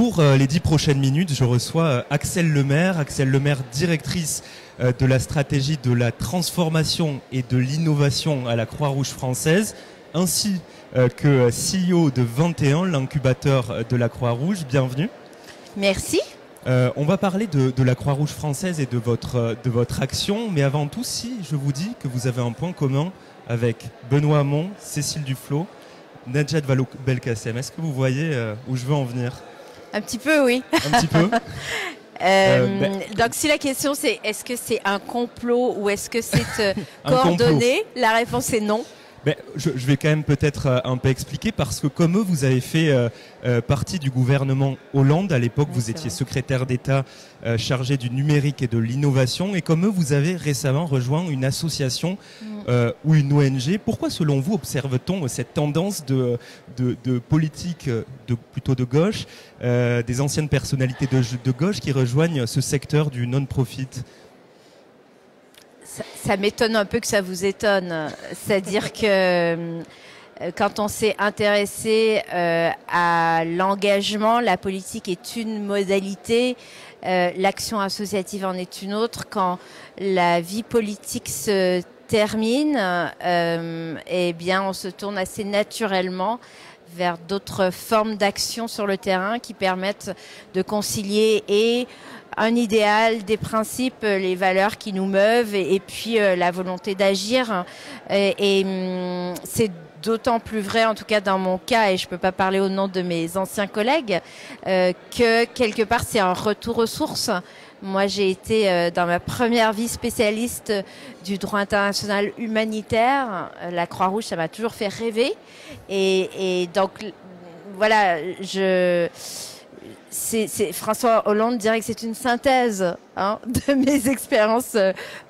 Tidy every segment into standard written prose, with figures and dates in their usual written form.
pour les 10 prochaines minutes, je reçois Axelle Lemaire. Axelle Lemaire, directrice de la stratégie de la transformation et de l'innovation à la Croix-Rouge française, ainsi que CEO de 21, l'incubateur de la Croix-Rouge. Bienvenue. Merci. On va parler de la Croix-Rouge française et de votre action, mais avant tout, si je vous dis que vous avez un point commun avec Benoît Hamon, Cécile Duflot, Najat Vallaud-Belkacem. Est-ce que vous voyez où je veux en venir? Un petit peu, oui. Un petit peu. Donc si la question c'est est-ce que c'est un complot ou est-ce que c'est Un coordonné, la réponse est non. Ben, je vais quand même peut-être un peu expliquer parce que comme eux, vous avez fait partie du gouvernement Hollande. À l'époque, vous étiez secrétaire d'État chargé du numérique et de l'innovation. Et comme eux, vous avez récemment rejoint une association ou une ONG. Pourquoi, selon vous, observe-t-on cette tendance de politique plutôt de gauche, des anciennes personnalités de gauche qui rejoignent ce secteur du non-profit ? Ça m'étonne un peu que ça vous étonne. C'est-à-dire que quand on s'est intéressé à l'engagement, la politique est une modalité, l'action associative en est une autre. Quand la vie politique se termine, eh bien, on se tourne assez naturellement vers d'autres formes d'action sur le terrain qui permettent de concilier et un idéal, des principes, les valeurs qui nous meuvent et puis la volonté d'agir. Et c'est d'autant plus vrai, en tout cas dans mon cas, et je ne peux pas parler au nom de mes anciens collègues, que quelque part c'est un retour aux sources. Moi, j'ai été dans ma première vie spécialiste du droit international humanitaire. La Croix-Rouge, ça m'a toujours fait rêver. Et donc, voilà, François Hollande dirait que c'est une synthèse de mes expériences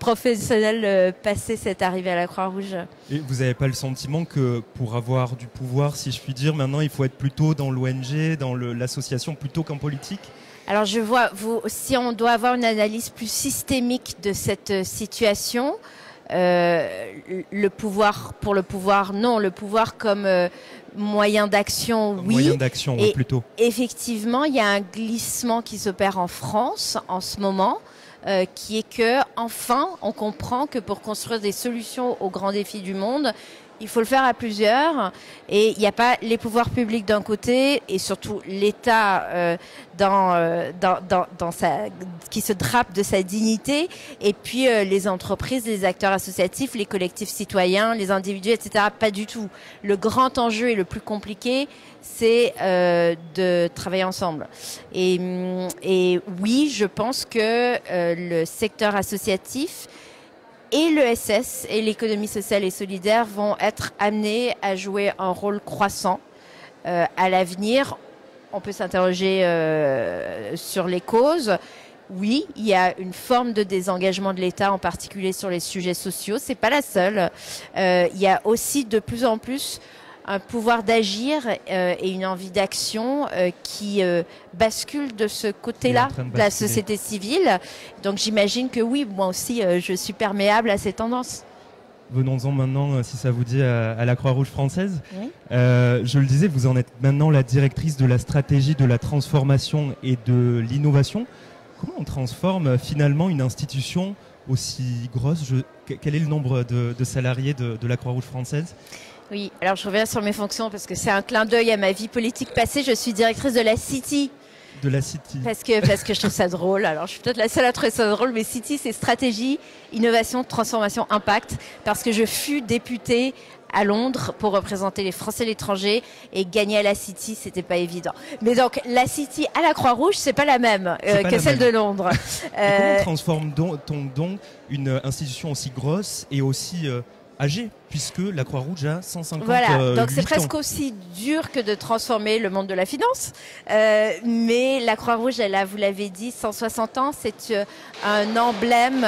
professionnelles passées, cette arrivée à la Croix-Rouge. Et vous n'avez pas le sentiment que pour avoir du pouvoir, si je puis dire, maintenant il faut être plutôt dans l'ONG, dans l'association plutôt qu'en politique ? Alors je vois, si on doit avoir une analyse plus systémique de cette situation, le pouvoir, pour le pouvoir, non. Le pouvoir comme moyen d'action, oui. Moyen d'action, oui, plutôt. Effectivement, il y a un glissement qui s'opère en France en ce moment, qui est que, enfin, on comprend que pour construire des solutions aux grands défis du monde, il faut le faire à plusieurs, et il n'y a pas les pouvoirs publics d'un côté et surtout l'État qui se drape de sa dignité, et puis les entreprises, les acteurs associatifs, les collectifs citoyens, les individus, etc. Pas du tout. Le grand enjeu et le plus compliqué, c'est de travailler ensemble. Et oui, je pense que le secteur associatif et l'ESS et l'économie sociale et solidaire vont être amenés à jouer un rôle croissant à l'avenir. On peut s'interroger sur les causes. Oui, il y a une forme de désengagement de l'État, en particulier sur les sujets sociaux. C'est pas la seule. Il y a aussi de plus en plus un pouvoir d'agir et une envie d'action qui bascule de ce côté-là de la société civile. Donc j'imagine que oui, moi aussi, je suis perméable à ces tendances. Venons-en maintenant, si ça vous dit, à la Croix-Rouge française. Oui. Je le disais, vous en êtes maintenant la directrice de la stratégie de la transformation et de l'innovation. Comment on transforme finalement une institution aussi grosse? Quel est le nombre de salariés de la Croix-Rouge française? Oui, alors je reviens sur mes fonctions parce que c'est un clin d'œil à ma vie politique passée. Je suis directrice de la City. De la City. Parce que je trouve ça drôle. Alors je suis peut-être la seule à trouver ça drôle, mais City, c'est stratégie, innovation, transformation, impact. Parce que je fus députée à Londres pour représenter les Français à l'étranger, et gagner à la City, c'était pas évident. Mais donc la City à la Croix-Rouge, c'est pas la même que celle de Londres. Comment transforme-t-on donc une institution aussi grosse et aussi âgée, puisque la Croix-Rouge a 150 Voilà, donc c'est ans. presque aussi dur que de transformer le monde de la finance. Mais la Croix-Rouge, elle a, vous l'avez dit, 160 ans, c'est un emblème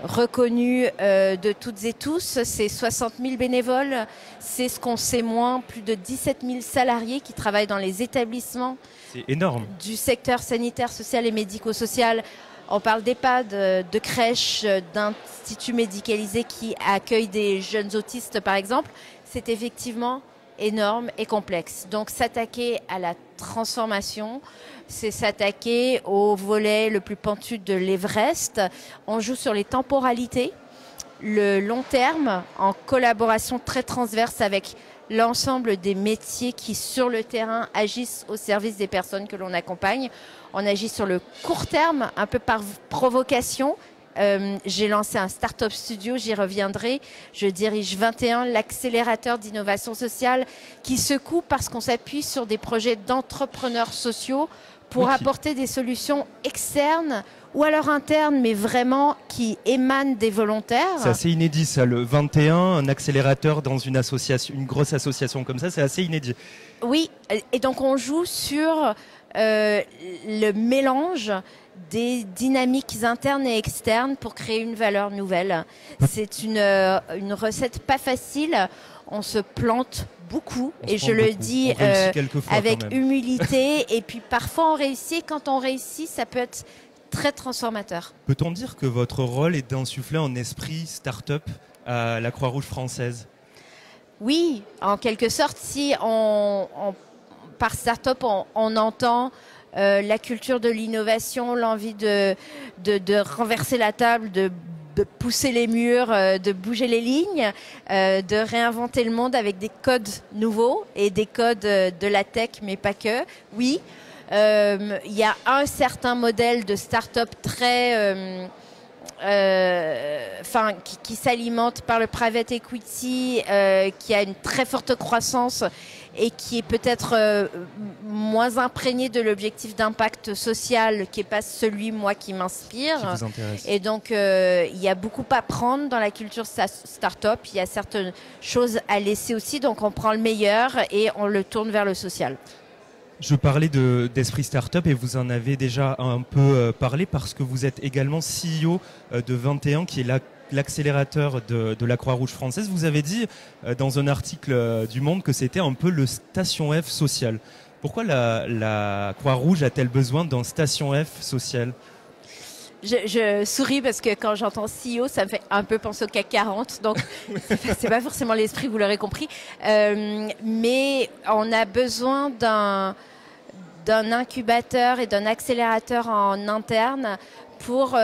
reconnu de toutes et tous. C'est 60 000 bénévoles, c'est ce qu'on sait moins, plus de 17 000 salariés qui travaillent dans les établissements. C'est énorme. Du secteur sanitaire, social et médico-social. On parle d'EHPAD, de crèches, d'instituts médicalisés qui accueillent des jeunes autistes, par exemple. C'est effectivement énorme et complexe. Donc s'attaquer à la transformation, c'est s'attaquer au volet le plus pentu de l'Everest. On joue sur les temporalités, le long terme, en collaboration très transverse avec l'ensemble des métiers qui, sur le terrain, agissent au service des personnes que l'on accompagne. On agit sur le court terme, un peu par provocation. J'ai lancé un Startup Studio, j'y reviendrai. Je dirige 21, l'accélérateur d'innovation sociale qui secoue parce qu'on s'appuie sur des projets d'entrepreneurs sociaux pour apporter des solutions externes ou alors internes, mais vraiment qui émanent des volontaires. C'est assez inédit ça, le 21, un accélérateur dans une association, une grosse association comme ça, c'est assez inédit. Oui, et donc on joue sur le mélange des dynamiques internes et externes pour créer une valeur nouvelle. C'est une recette pas facile, on se plante beaucoup et je le dis avec humilité et puis parfois on réussit, quand on réussit ça peut être très transformateur. Peut-on dire que votre rôle est d'insuffler un esprit start-up à la Croix-Rouge française? Oui, en quelque sorte, si par start-up on entend la culture de l'innovation, l'envie de renverser la table, de pousser les murs, de bouger les lignes, de réinventer le monde avec des codes nouveaux et des codes de la tech, mais pas que. Oui, il y a un certain modèle de start-up très... qui s'alimente par le private equity, qui a une très forte croissance et qui est peut-être moins imprégné de l'objectif d'impact social, qui n'est pas celui, moi, qui m'inspire. Qui vous intéresse. Et donc, il y a beaucoup à prendre dans la culture start-up. Il y a certaines choses à laisser aussi. Donc, on prend le meilleur et on le tourne vers le social. Je parlais d'esprit start-up et vous en avez déjà un peu parlé parce que vous êtes également CEO de 21, qui est l'accélérateur de la Croix-Rouge française. Vous avez dit dans un article du Monde que c'était un peu le Station F social. Pourquoi la Croix-Rouge a-t-elle besoin d'un Station F social ? Je souris parce que quand j'entends CEO, ça me fait un peu penser au CAC 40. Donc, c'est pas forcément l'esprit, vous l'aurez compris. Mais on a besoin d'un incubateur et d'un accélérateur en interne pour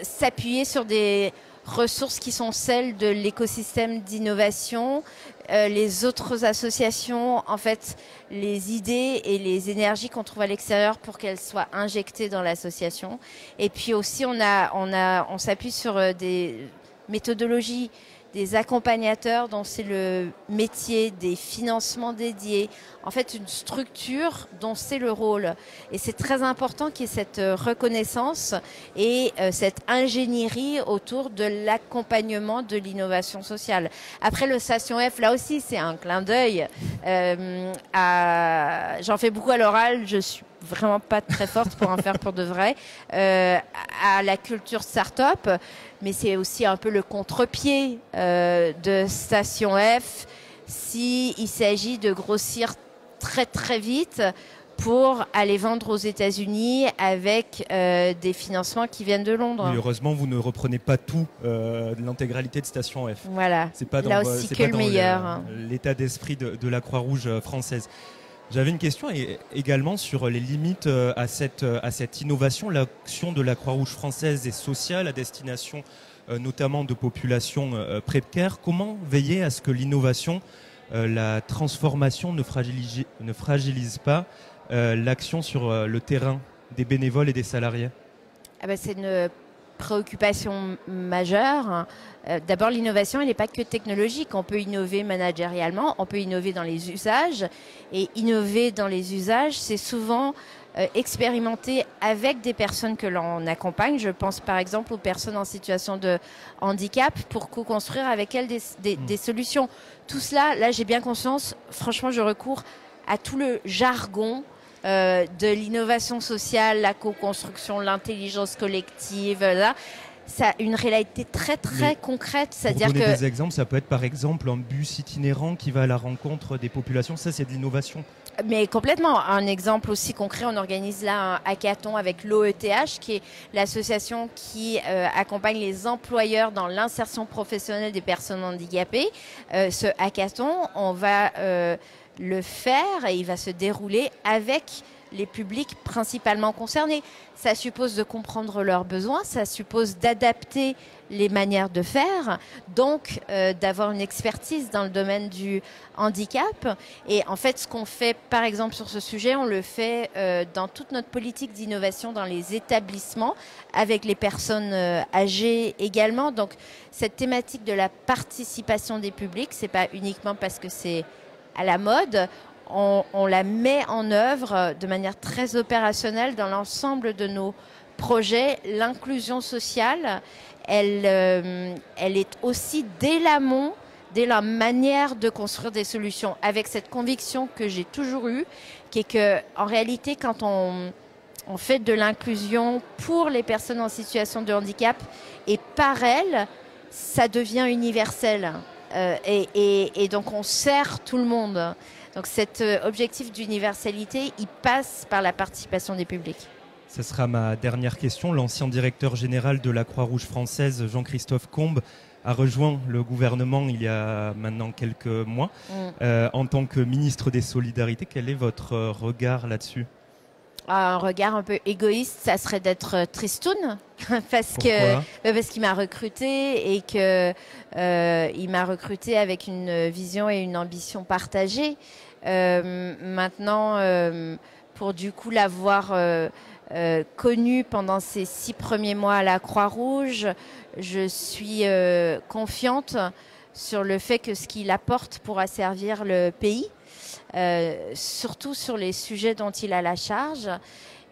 s'appuyer sur des ressources qui sont celles de l'écosystème d'innovation. Les autres associations, en fait, les idées et les énergies qu'on trouve à l'extérieur pour qu'elles soient injectées dans l'association. Et puis aussi, on s'appuie sur des méthodologies, des accompagnateurs dont c'est le métier, des financements dédiés, en fait une structure dont c'est le rôle. Et c'est très important qu'il y ait cette reconnaissance et cette ingénierie autour de l'accompagnement de l'innovation sociale. Après le Station F, là aussi c'est un clin d'œil. J'en fais beaucoup à l'oral, je suis vraiment pas très forte pour en faire pour de vrai, à la culture start-up, mais c'est aussi un peu le contre-pied de Station F s'il s'agit de grossir très très vite pour aller vendre aux États-Unis avec des financements qui viennent de Londres. Oui, heureusement, vous ne reprenez pas tout, l'intégralité de Station F. Voilà, c'est pas là aussi que le meilleur. L'état d'esprit de la Croix-Rouge française. J'avais une question également sur les limites à cette innovation. L'action de la Croix-Rouge française est sociale à destination notamment de populations précaires. Comment veiller à ce que l'innovation, la transformation ne fragilise pas l'action sur le terrain des bénévoles et des salariés ? C'est une préoccupation majeure. D'abord, l'innovation, elle n'est pas que technologique. On peut innover managérialement, on peut innover dans les usages. Et innover dans les usages, c'est souvent expérimenter avec des personnes que l'on accompagne. Je pense par exemple aux personnes en situation de handicap pour co-construire avec elles des solutions. Tout cela, là, j'ai bien conscience, franchement, je recours à tout le jargon de l'innovation sociale, la co-construction, l'intelligence collective, là. ça a une réalité très concrète. C'est-à-dire pour donner des exemples, ça peut être par exemple un bus itinérant qui va à la rencontre des populations. Ça, c'est de l'innovation. Mais complètement. Un exemple aussi concret, on organise là un hackathon avec l'OETH, qui est l'association qui accompagne les employeurs dans l'insertion professionnelle des personnes handicapées. Ce hackathon, on va le faire et il va se dérouler avec les publics principalement concernés. Ça suppose de comprendre leurs besoins, ça suppose d'adapter les manières de faire, donc d'avoir une expertise dans le domaine du handicap. Et en fait, ce qu'on fait, par exemple, sur ce sujet, on le fait dans toute notre politique d'innovation dans les établissements, avec les personnes âgées également. Donc, cette thématique de la participation des publics, c'est pas uniquement parce que c'est à la mode. On la met en œuvre de manière très opérationnelle dans l'ensemble de nos projets. L'inclusion sociale, elle est aussi dès l'amont, dès la manière de construire des solutions, avec cette conviction que j'ai toujours eue, qui est que, en réalité, quand on fait de l'inclusion pour les personnes en situation de handicap et par elles, ça devient universel. Et donc on sert tout le monde. Donc cet objectif d'universalité, il passe par la participation des publics. Ce sera ma dernière question. L'ancien directeur général de la Croix-Rouge française, Jean-Christophe Combes, a rejoint le gouvernement il y a maintenant quelques mois. En tant que ministre des Solidarités, quel est votre regard là-dessus ? Un regard un peu égoïste, ça serait d'être tristoun parce qu'il m'a recruté et que il m'a recruté avec une vision et une ambition partagée. Maintenant, pour du coup l'avoir connu pendant ces 6 premiers mois à la Croix-Rouge, je suis confiante sur le fait que ce qu'il apporte pourra servir le pays. Surtout sur les sujets dont il a la charge.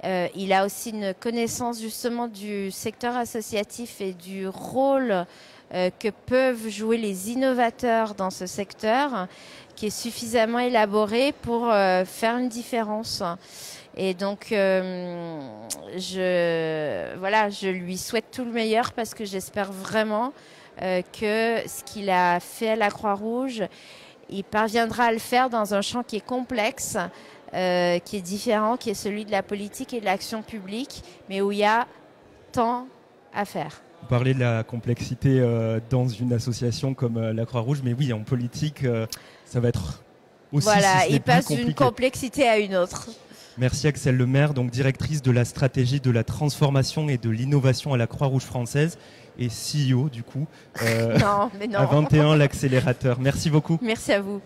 Il a aussi une connaissance justement du secteur associatif et du rôle que peuvent jouer les innovateurs dans ce secteur, qui est suffisamment élaboré pour faire une différence. Et donc, je lui souhaite tout le meilleur parce que j'espère vraiment que ce qu'il a fait à la Croix-Rouge, il parviendra à le faire dans un champ qui est complexe, qui est différent, qui est celui de la politique et de l'action publique, mais où il y a tant à faire. Vous parlez de la complexité dans une association comme la Croix-Rouge, mais oui, en politique, ça va être aussi voilà, si ce n'est il passe plus d'une complexité à une autre. Merci Axelle Lemaire, donc directrice de la stratégie de la transformation et de l'innovation à la Croix-Rouge française et CEO du coup non, mais non. à 21 l'accélérateur. Merci beaucoup. Merci à vous.